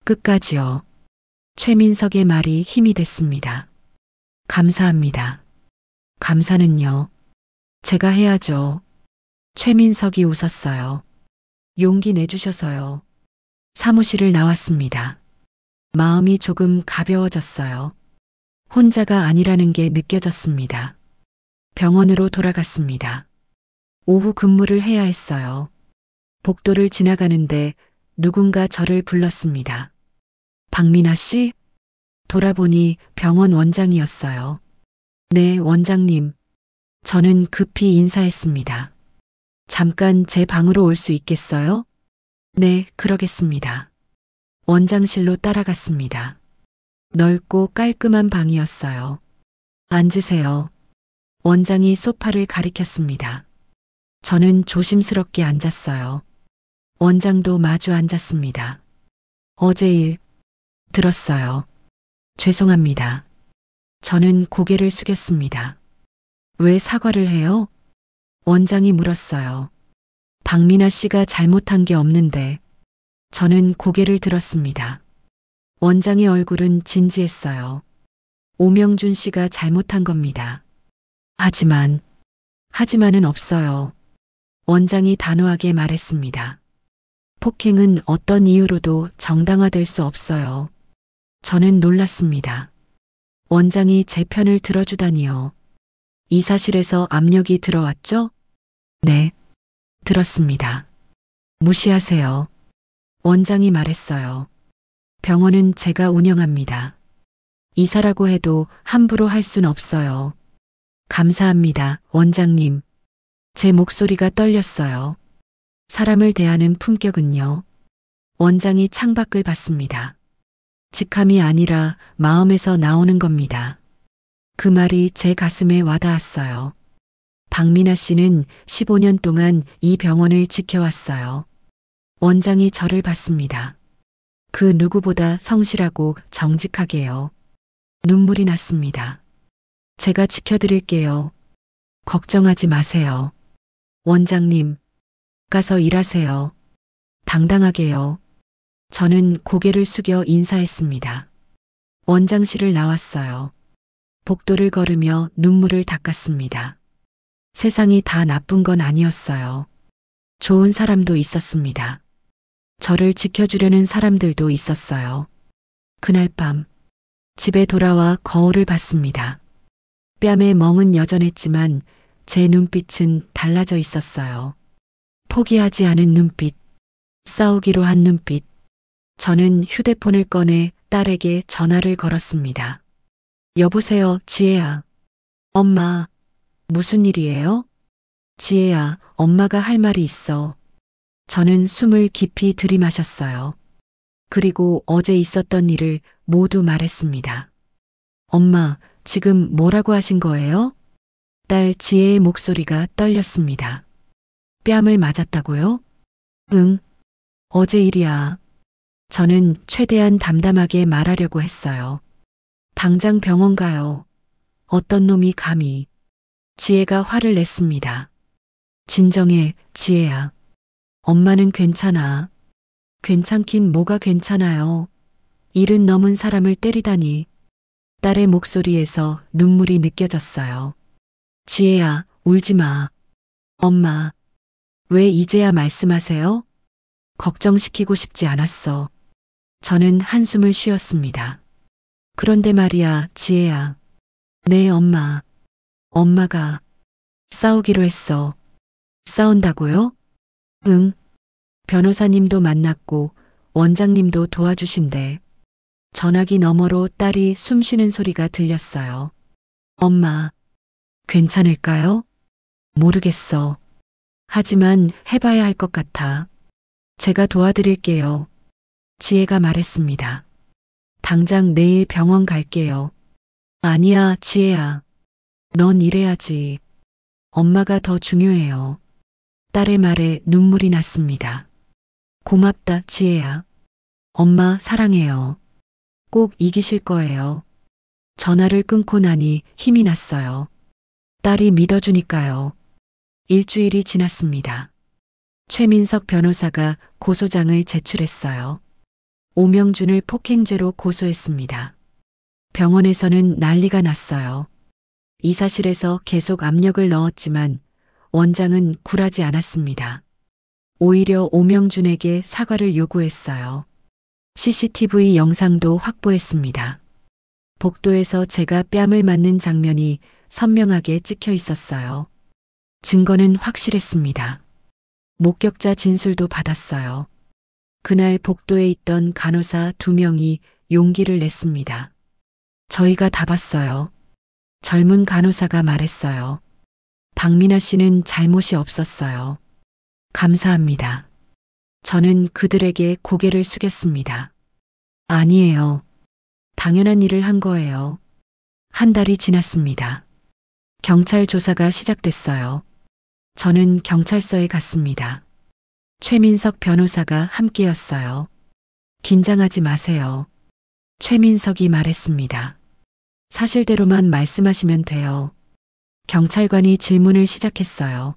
끝까지요. 최민석의 말이 힘이 됐습니다. 감사합니다. 감사는요. 제가 해야죠. 최민석이 웃었어요. 용기 내주셔서요. 사무실을 나왔습니다. 마음이 조금 가벼워졌어요. 혼자가 아니라는 게 느껴졌습니다. 병원으로 돌아갔습니다. 오후 근무를 해야 했어요. 복도를 지나가는데 누군가 저를 불렀습니다. 박미나 씨? 돌아보니 병원 원장이었어요. 네, 원장님. 저는 급히 인사했습니다. 잠깐 제 방으로 올 수 있겠어요? 네, 그러겠습니다. 원장실로 따라갔습니다. 넓고 깔끔한 방이었어요. 앉으세요. 원장이 소파를 가리켰습니다. 저는 조심스럽게 앉았어요. 원장도 마주 앉았습니다. 어제 일 들었어요. 죄송합니다. 저는 고개를 숙였습니다. 왜 사과를 해요? 원장이 물었어요. 박미나 씨가 잘못한 게 없는데. 저는 고개를 들었습니다. 원장의 얼굴은 진지했어요. 오명준 씨가 잘못한 겁니다. 하지만은 없어요. 원장이 단호하게 말했습니다. 폭행은 어떤 이유로도 정당화될 수 없어요. 저는 놀랐습니다. 원장이 제 편을 들어주다니요. 이사실에서 압력이 들어왔죠? 네, 들었습니다. 무시하세요. 원장이 말했어요. 병원은 제가 운영합니다. 이사라고 해도 함부로 할 순 없어요. 감사합니다, 원장님. 제 목소리가 떨렸어요. 사람을 대하는 품격은요. 원장이 창밖을 봤습니다. 직함이 아니라 마음에서 나오는 겁니다. 그 말이 제 가슴에 와닿았어요. 박미나 씨는 15년 동안 이 병원을 지켜왔어요. 원장이 저를 봤습니다. 그 누구보다 성실하고 정직하게요. 눈물이 났습니다. 제가 지켜드릴게요. 걱정하지 마세요. 원장님, 가서 일하세요. 당당하게요. 저는 고개를 숙여 인사했습니다. 원장실을 나왔어요. 복도를 걸으며 눈물을 닦았습니다. 세상이 다 나쁜 건 아니었어요. 좋은 사람도 있었습니다. 저를 지켜주려는 사람들도 있었어요. 그날 밤, 집에 돌아와 거울을 봤습니다. 뺨에 멍은 여전했지만 제 눈빛은 달라져 있었어요. 포기하지 않은 눈빛, 싸우기로 한 눈빛. 저는 휴대폰을 꺼내 딸에게 전화를 걸었습니다. 여보세요, 지혜야. 엄마, 무슨 일이에요? 지혜야, 엄마가 할 말이 있어. 저는 숨을 깊이 들이마셨어요. 그리고 어제 있었던 일을 모두 말했습니다. 엄마, 지금 뭐라고 하신 거예요? 딸 지혜의 목소리가 떨렸습니다. 뺨을 맞았다고요? 응, 어제 일이야. 저는 최대한 담담하게 말하려고 했어요. 당장 병원 가요. 어떤 놈이 감히. 지혜가 화를 냈습니다. 진정해, 지혜야. 엄마는 괜찮아. 괜찮긴 뭐가 괜찮아요. 일은 넘은 사람을 때리다니. 딸의 목소리에서 눈물이 느껴졌어요. 지혜야, 울지 마. 엄마, 왜 이제야 말씀하세요? 걱정시키고 싶지 않았어. 저는 한숨을 쉬었습니다. 그런데 말이야, 지혜야. 네, 엄마. 엄마가 싸우기로 했어. 싸운다고요? 응. 변호사님도 만났고 원장님도 도와주신대. 전화기 너머로 딸이 숨쉬는 소리가 들렸어요. 엄마, 괜찮을까요? 모르겠어. 하지만 해봐야 할 것 같아. 제가 도와드릴게요. 지혜가 말했습니다. 당장 내일 병원 갈게요. 아니야, 지혜야. 넌 일해야지. 엄마가 더 중요해요. 딸의 말에 눈물이 났습니다. 고맙다, 지혜야. 엄마 사랑해요. 꼭 이기실 거예요. 전화를 끊고 나니 힘이 났어요. 딸이 믿어주니까요. 일주일이 지났습니다. 최민석 변호사가 고소장을 제출했어요. 오명준을 폭행죄로 고소했습니다. 병원에서는 난리가 났어요. 이사실에서 계속 압력을 넣었지만 원장은 굴하지 않았습니다. 오히려 오명준에게 사과를 요구했어요. CCTV 영상도 확보했습니다. 복도에서 제가 뺨을 맞는 장면이 선명하게 찍혀 있었어요. 증거는 확실했습니다. 목격자 진술도 받았어요. 그날 복도에 있던 간호사 2명이 용기를 냈습니다. 저희가 다 봤어요. 젊은 간호사가 말했어요. 박미나 씨는 잘못이 없었어요. 감사합니다. 저는 그들에게 고개를 숙였습니다. 아니에요. 당연한 일을 한 거예요. 한 달이 지났습니다. 경찰 조사가 시작됐어요. 저는 경찰서에 갔습니다. 최민석 변호사가 함께였어요. 긴장하지 마세요. 최민석이 말했습니다. 사실대로만 말씀하시면 돼요. 경찰관이 질문을 시작했어요.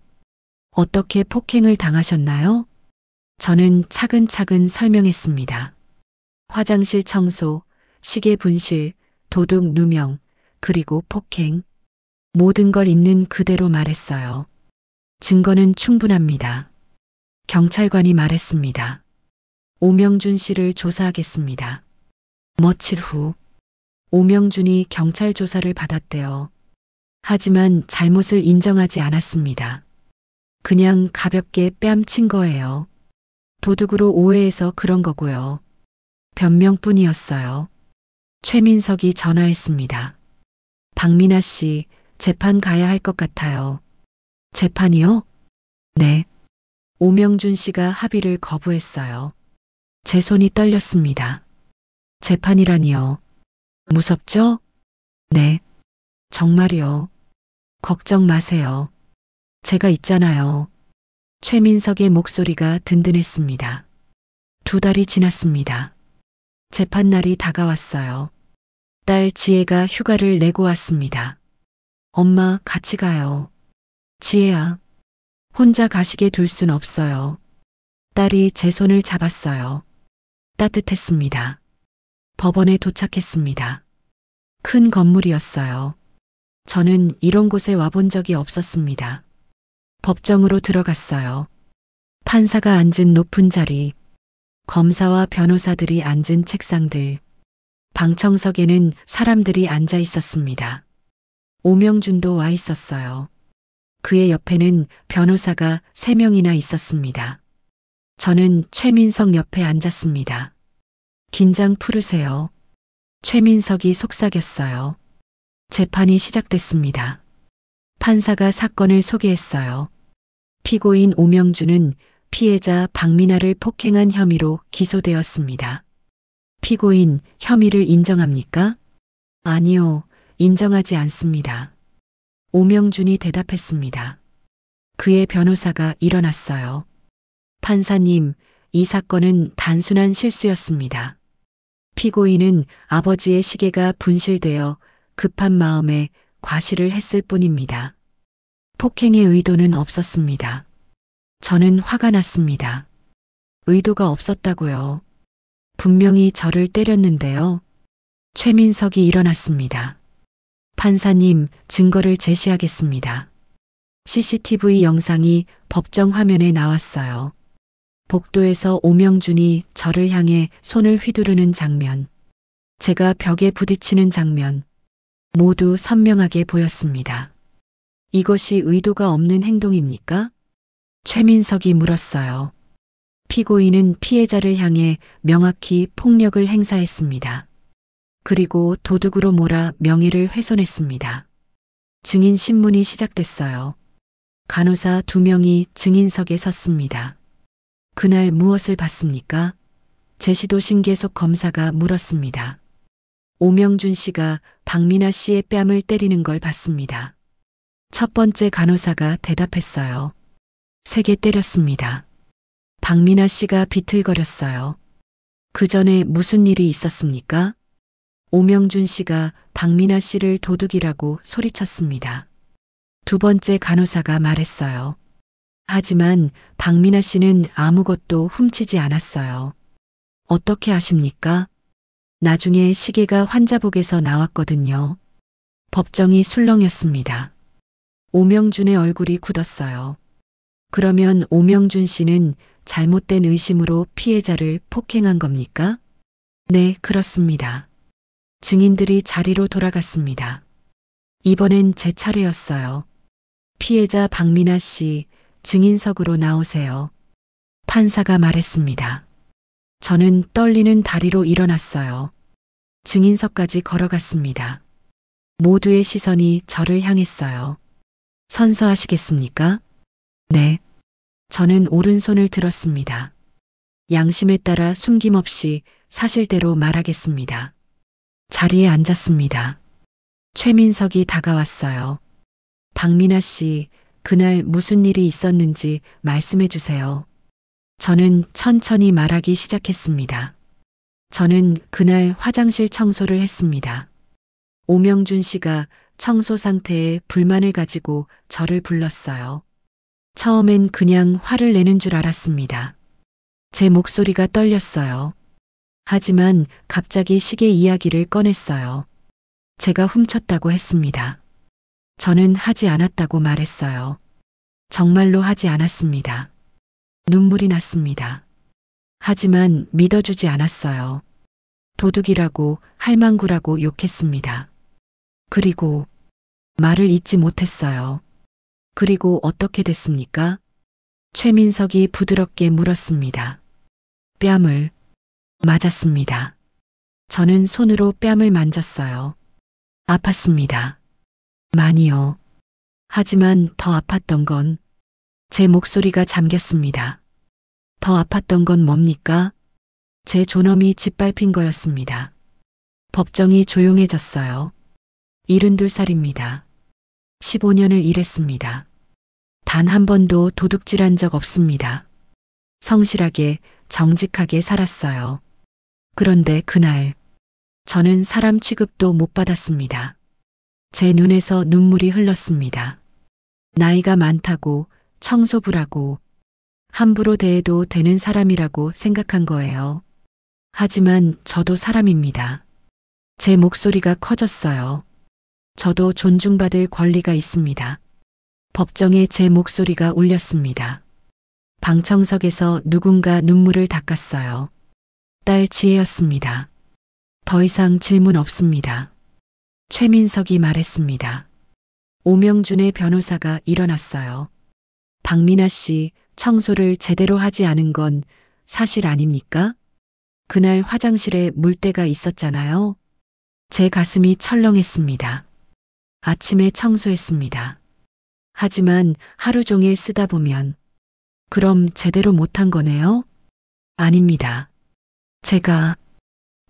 어떻게 폭행을 당하셨나요? 저는 차근차근 설명했습니다. 화장실 청소, 시계 분실, 도둑 누명, 그리고 폭행. 모든 걸 있는 그대로 말했어요. 증거는 충분합니다. 경찰관이 말했습니다. 오명준 씨를 조사하겠습니다. 며칠 후 오명준이 경찰 조사를 받았대요. 하지만 잘못을 인정하지 않았습니다. 그냥 가볍게 뺨친 거예요. 도둑으로 오해해서 그런 거고요. 변명뿐이었어요. 최민석이 전화했습니다. 박민아 씨, 재판 가야 할 것 같아요. 재판이요? 네. 오명준 씨가 합의를 거부했어요. 제 손이 떨렸습니다. 재판이라니요. 무섭죠? 네. 정말이요. 걱정 마세요. 제가 있잖아요. 최민석의 목소리가 든든했습니다. 2달이 지났습니다. 재판날이 다가왔어요. 딸 지혜가 휴가를 내고 왔습니다. 엄마, 같이 가요. 지혜야, 혼자 가시게 둘 순 없어요. 딸이 제 손을 잡았어요. 따뜻했습니다. 법원에 도착했습니다. 큰 건물이었어요. 저는 이런 곳에 와본 적이 없었습니다. 법정으로 들어갔어요. 판사가 앉은 높은 자리, 검사와 변호사들이 앉은 책상들, 방청석에는 사람들이 앉아 있었습니다. 오명준도 와 있었어요. 그의 옆에는 변호사가 3명이나 있었습니다. 저는 최민석 옆에 앉았습니다. 긴장 풀으세요. 최민석이 속삭였어요. 재판이 시작됐습니다. 판사가 사건을 소개했어요. 피고인 오명준은 피해자 박민아를 폭행한 혐의로 기소되었습니다. 피고인, 혐의를 인정합니까? 아니요, 인정하지 않습니다. 오명준이 대답했습니다. 그의 변호사가 일어났어요. 판사님, 이 사건은 단순한 실수였습니다. 피고인은 아버지의 시계가 분실되어 급한 마음에 과실을 했을 뿐입니다. 폭행의 의도는 없었습니다. 저는 화가 났습니다. 의도가 없었다고요. 분명히 저를 때렸는데요. 최민석이 일어났습니다. 판사님, 증거를 제시하겠습니다. CCTV 영상이 법정 화면에 나왔어요. 복도에서 오명준이 저를 향해 손을 휘두르는 장면, 제가 벽에 부딪히는 장면, 모두 선명하게 보였습니다. 이것이 의도가 없는 행동입니까? 최민석이 물었어요. 피고인은 피해자를 향해 명확히 폭력을 행사했습니다. 그리고 도둑으로 몰아 명예를 훼손했습니다. 증인 신문이 시작됐어요. 간호사 2명이 증인석에 섰습니다. 그날 무엇을 봤습니까? 제시도 신계속 검사가 물었습니다. 오명준 씨가 박민아 씨의 뺨을 때리는 걸 봤습니다. 첫 번째 간호사가 대답했어요. 3개 때렸습니다. 박민아 씨가 비틀거렸어요. 그 전에 무슨 일이 있었습니까? 오명준 씨가 박민아 씨를 도둑이라고 소리쳤습니다. 두 번째 간호사가 말했어요. 하지만 박민아 씨는 아무것도 훔치지 않았어요. 어떻게 아십니까? 나중에 시계가 환자복에서 나왔거든요. 법정이 술렁였습니다. 오명준의 얼굴이 굳었어요. 그러면 오명준 씨는 잘못된 의심으로 피해자를 폭행한 겁니까? 네, 그렇습니다. 증인들이 자리로 돌아갔습니다. 이번엔 제 차례였어요. 피해자 박민아 씨, 증인석으로 나오세요. 판사가 말했습니다. 저는 떨리는 다리로 일어났어요. 증인석까지 걸어갔습니다. 모두의 시선이 저를 향했어요. 선서하시겠습니까? 네. 저는 오른손을 들었습니다. 양심에 따라 숨김없이 사실대로 말하겠습니다. 자리에 앉았습니다. 최민석이 다가왔어요. 박민아 씨, 그날 무슨 일이 있었는지 말씀해 주세요. 저는 천천히 말하기 시작했습니다. 저는 그날 화장실 청소를 했습니다. 오명준 씨가 청소 상태에 불만을 가지고 저를 불렀어요. 처음엔 그냥 화를 내는 줄 알았습니다. 제 목소리가 떨렸어요. 하지만 갑자기 시계 이야기를 꺼냈어요. 제가 훔쳤다고 했습니다. 저는 하지 않았다고 말했어요. 정말로 하지 않았습니다. 눈물이 났습니다. 하지만 믿어주지 않았어요. 도둑이라고 할망구라고 욕했습니다. 그리고 말을 잇지 못했어요. 그리고 어떻게 됐습니까? 최민석이 부드럽게 물었습니다. 뺨을 맞았습니다. 저는 손으로 뺨을 만졌어요. 아팠습니다. 많이요. 하지만 더 아팠던 건 제 목소리가 잠겼습니다. 더 아팠던 건 뭡니까? 제 존엄이 짓밟힌 거였습니다. 법정이 조용해졌어요. 72살입니다. 15년을 일했습니다. 단 한 번도 도둑질한 적 없습니다. 성실하게, 정직하게 살았어요. 그런데 그날, 저는 사람 취급도 못 받았습니다. 제 눈에서 눈물이 흘렀습니다. 나이가 많다고, 청소부라고, 함부로 대해도 되는 사람이라고 생각한 거예요. 하지만 저도 사람입니다. 제 목소리가 커졌어요. 저도 존중받을 권리가 있습니다. 법정에 제 목소리가 울렸습니다. 방청석에서 누군가 눈물을 닦았어요. 딸 지혜였습니다. 더 이상 질문 없습니다. 최민석이 말했습니다. 오명준의 변호사가 일어났어요. 박민아 씨, 청소를 제대로 하지 않은 건 사실 아닙니까? 그날 화장실에 물때가 있었잖아요. 제 가슴이 철렁했습니다. 아침에 청소했습니다. 하지만 하루 종일 쓰다 보면 그럼 제대로 못한 거네요? 아닙니다. 제가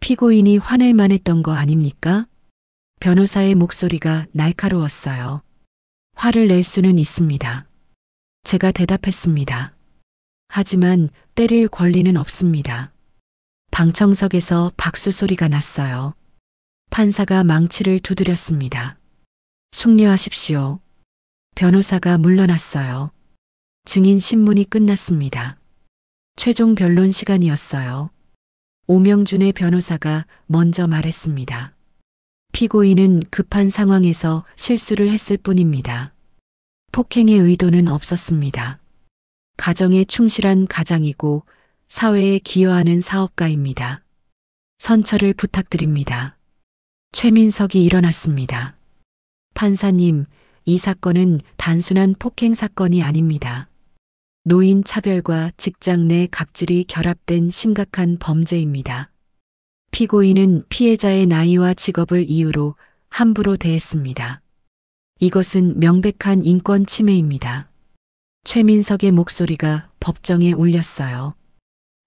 피고인이 화낼 만했던 거 아닙니까? 변호사의 목소리가 날카로웠어요. 화를 낼 수는 있습니다. 제가 대답했습니다. 하지만 때릴 권리는 없습니다. 방청석에서 박수 소리가 났어요. 판사가 망치를 두드렸습니다. 숙려하십시오. 변호사가 물러났어요. 증인 신문이 끝났습니다. 최종 변론 시간이었어요. 오명준의 변호사가 먼저 말했습니다. 피고인은 급한 상황에서 실수를 했을 뿐입니다. 폭행의 의도는 없었습니다. 가정에 충실한 가장이고 사회에 기여하는 사업가입니다. 선처를 부탁드립니다. 최민석이 일어났습니다. 판사님, 이 사건은 단순한 폭행 사건이 아닙니다. 노인 차별과 직장 내 갑질이 결합된 심각한 범죄입니다. 피고인은 피해자의 나이와 직업을 이유로 함부로 대했습니다. 이것은 명백한 인권 침해입니다. 최민석의 목소리가 법정에 울렸어요.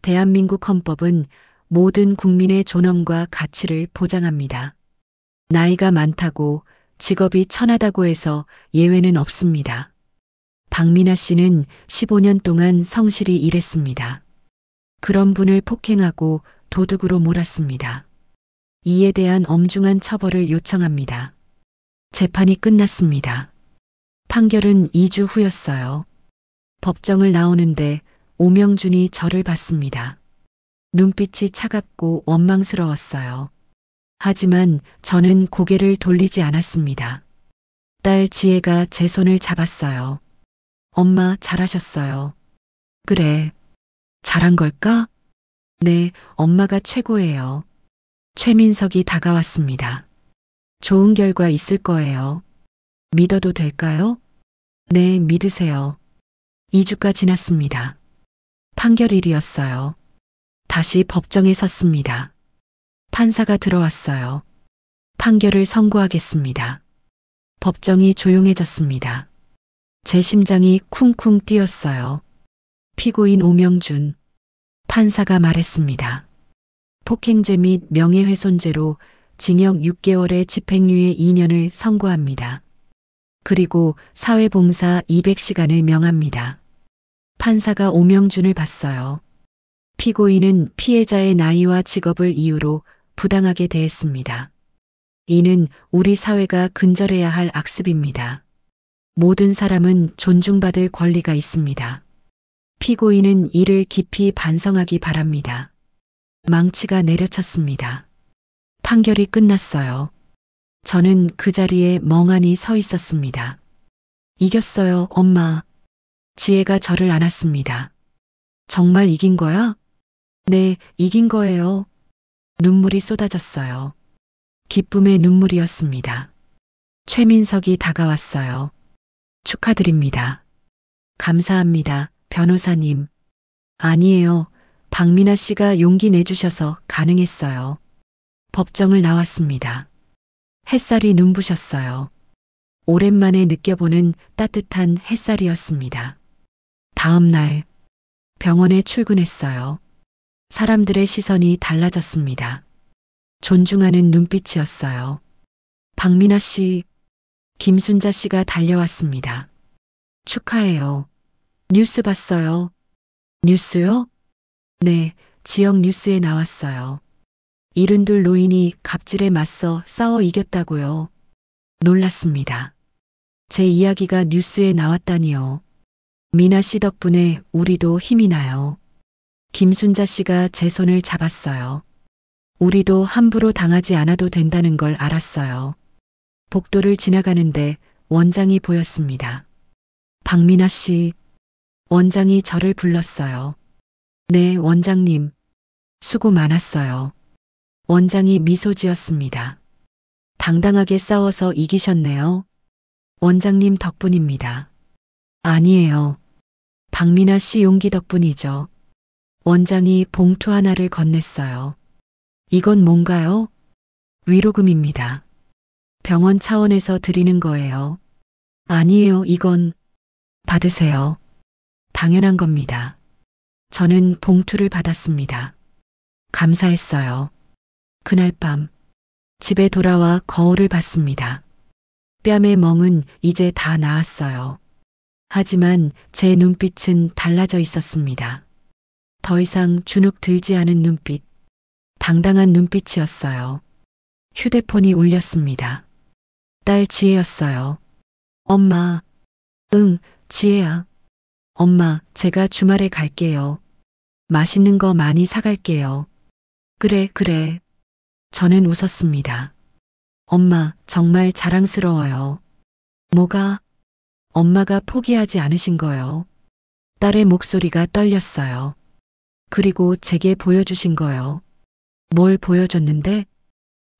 대한민국 헌법은 모든 국민의 존엄과 가치를 보장합니다. 나이가 많다고 직업이 천하다고 해서 예외는 없습니다. 박민아 씨는 15년 동안 성실히 일했습니다. 그런 분을 폭행하고 도둑으로 몰았습니다. 이에 대한 엄중한 처벌을 요청합니다. 재판이 끝났습니다. 판결은 2주 후였어요. 법정을 나오는데 오명준이 저를 봤습니다. 눈빛이 차갑고 원망스러웠어요. 하지만 저는 고개를 돌리지 않았습니다. 딸 지혜가 제 손을 잡았어요. 엄마, 잘하셨어요. 그래, 잘한 걸까? 네, 엄마가 최고예요. 최민석이 다가왔습니다. 좋은 결과 있을 거예요. 믿어도 될까요? 네, 믿으세요. 2주가 지났습니다. 판결일이었어요. 다시 법정에 섰습니다. 판사가 들어왔어요. 판결을 선고하겠습니다. 법정이 조용해졌습니다. 제 심장이 쿵쿵 뛰었어요. 피고인 오명준, 판사가 말했습니다. 폭행죄 및 명예훼손죄로 징역 6개월에 집행유예 2년을 선고합니다. 그리고 사회봉사 200시간을 명합니다. 판사가 오명준을 봤어요. 피고인은 피해자의 나이와 직업을 이유로 부당하게 대했습니다. 이는 우리 사회가 근절해야 할 악습입니다. 모든 사람은 존중받을 권리가 있습니다. 피고인은 이를 깊이 반성하기 바랍니다. 망치가 내려쳤습니다. 판결이 끝났어요. 저는 그 자리에 멍하니 서 있었습니다. 이겼어요, 엄마. 지혜가 저를 안았습니다. 정말 이긴 거야? 네, 이긴 거예요. 눈물이 쏟아졌어요. 기쁨의 눈물이었습니다. 최민석이 다가왔어요. 축하드립니다. 감사합니다, 변호사님. 아니에요. 박민아 씨가 용기 내주셔서 가능했어요. 법정을 나왔습니다. 햇살이 눈부셨어요. 오랜만에 느껴보는 따뜻한 햇살이었습니다. 다음 날 병원에 출근했어요. 사람들의 시선이 달라졌습니다. 존중하는 눈빛이었어요. 박민아 씨, 김순자 씨가 달려왔습니다. 축하해요. 뉴스 봤어요. 뉴스요? 네, 지역 뉴스에 나왔어요. 72 노인이 갑질에 맞서 싸워 이겼다고요. 놀랐습니다. 제 이야기가 뉴스에 나왔다니요. 미나 씨 덕분에 우리도 힘이 나요. 김순자 씨가 제 손을 잡았어요. 우리도 함부로 당하지 않아도 된다는 걸 알았어요. 복도를 지나가는데 원장이 보였습니다. 박민아 씨, 원장이 저를 불렀어요. 네, 원장님. 수고 많았어요. 원장이 미소 지었습니다. 당당하게 싸워서 이기셨네요. 원장님 덕분입니다. 아니에요. 박민아 씨 용기 덕분이죠. 원장이 봉투 하나를 건넸어요. 이건 뭔가요? 위로금입니다. 병원 차원에서 드리는 거예요. 아니에요, 이건. 받으세요. 당연한 겁니다. 저는 봉투를 받았습니다. 감사했어요. 그날 밤 집에 돌아와 거울을 봤습니다. 뺨의 멍은 이제 다 나았어요. 하지만 제 눈빛은 달라져 있었습니다. 더 이상 주눅 들지 않은 눈빛, 당당한 눈빛이었어요. 휴대폰이 울렸습니다. 딸 지혜였어요. 엄마. 응, 지혜야. 엄마, 제가 주말에 갈게요. 맛있는 거 많이 사갈게요. 그래, 그래. 저는 웃었습니다. 엄마, 정말 자랑스러워요. 뭐가? 엄마가 포기하지 않으신 거요. 딸의 목소리가 떨렸어요. 그리고 제게 보여주신 거요. 뭘 보여줬는데?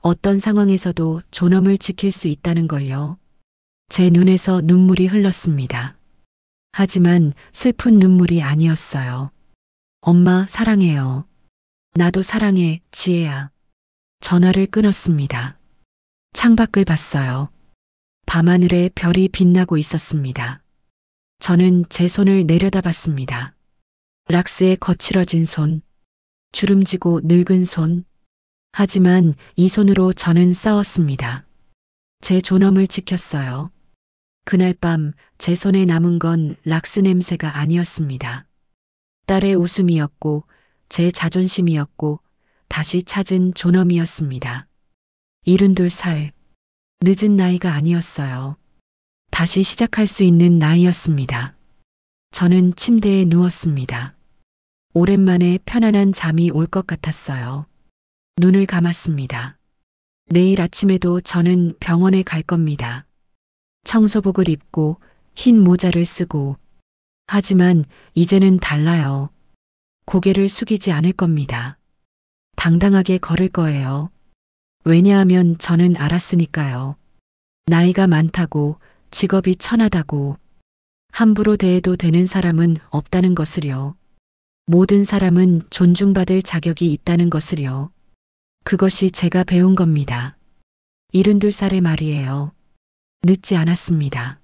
어떤 상황에서도 존엄을 지킬 수 있다는 걸요. 제 눈에서 눈물이 흘렀습니다. 하지만 슬픈 눈물이 아니었어요. 엄마 사랑해요. 나도 사랑해, 지혜야. 전화를 끊었습니다. 창밖을 봤어요. 밤하늘에 별이 빛나고 있었습니다. 저는 제 손을 내려다봤습니다. 락스의 거칠어진 손, 주름지고 늙은 손. 하지만 이 손으로 저는 싸웠습니다. 제 존엄을 지켰어요. 그날 밤 제 손에 남은 건 락스 냄새가 아니었습니다. 딸의 웃음이었고 제 자존심이었고 다시 찾은 존엄이었습니다. 72살. 늦은 나이가 아니었어요. 다시 시작할 수 있는 나이였습니다. 저는 침대에 누웠습니다. 오랜만에 편안한 잠이 올 것 같았어요. 눈을 감았습니다. 내일 아침에도 저는 병원에 갈 겁니다. 청소복을 입고 흰 모자를 쓰고. 하지만 이제는 달라요. 고개를 숙이지 않을 겁니다. 당당하게 걸을 거예요. 왜냐하면 저는 알았으니까요. 나이가 많다고, 직업이 천하다고, 함부로 대해도 되는 사람은 없다는 것을요. 모든 사람은 존중받을 자격이 있다는 것을요. 그것이 제가 배운 겁니다. 72살의 말이에요. 늦지 않았습니다.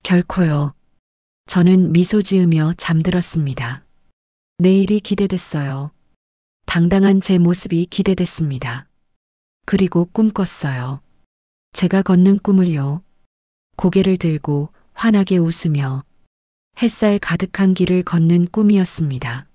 결코요. 저는 미소 지으며 잠들었습니다. 내일이 기대됐어요. 당당한 제 모습이 기대됐습니다. 그리고 꿈꿨어요. 제가 걷는 꿈을요. 고개를 들고 환하게 웃으며 햇살 가득한 길을 걷는 꿈이었습니다.